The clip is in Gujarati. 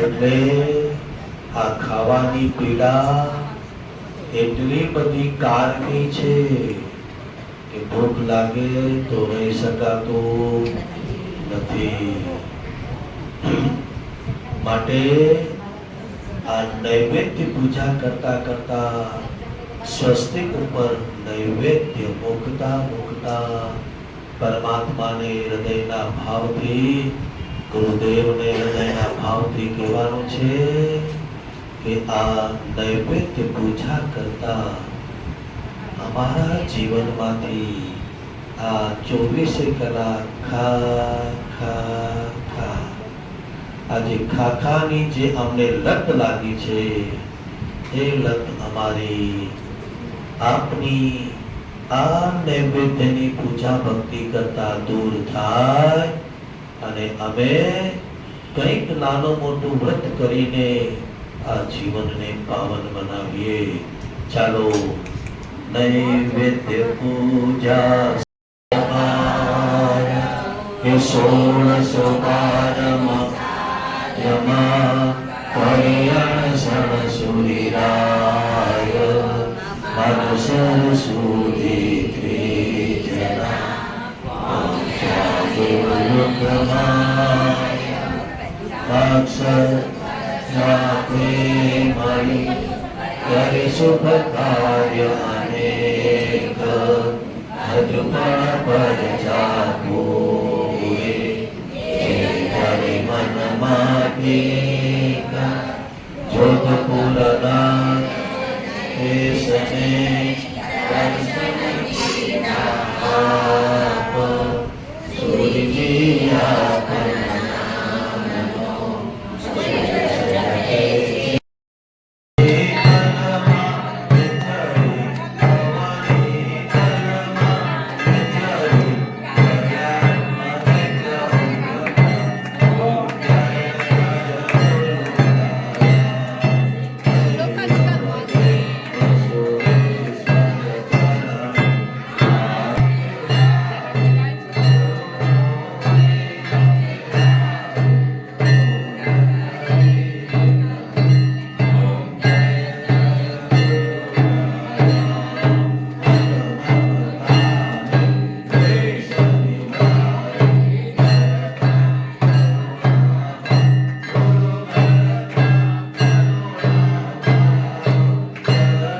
એટલે આ ખાવાની પીડા એટલી બધી કારની છે કે ભૂખ લાગે તો રહી શકાતું નથી. માટે આ નૈવેદ્ય પૂજા કરતા કરતા સ્વસ્તિક ઉપર નૈવેદ્ય મૂકતા મૂકતા પરમાત્માને હૃદયના ભાવથી, ગુરુદેવને હૃદયના ભાવથી કહેવાનું છે કે આ નૈવેદ્ય પૂજા કરતા અમારા જીવનમાંથી આ 24 કલાક ખા ખા ખા, આજે ખાખાની જે અમને લત લાગી છે એ લત અમારી આપની આ નૈવેદ્યની પૂજા ભક્તિ કરતા દૂર થાય અને અમે કંઈક નાનું મોટું વ્રત કરીને આ જીવનને પાવન બનાવીએ. ચાલો નૈવેદ્ય પૂજા એ 1612 કલ્યાણ સણ સુરીરાય મનસર સુધી ત્રિજના અક્ષર મળી કરે શુભ કાર્ય અનેક હજુ પણ પર જાગોએ જયારે મનમાં જોધપુરના એ સને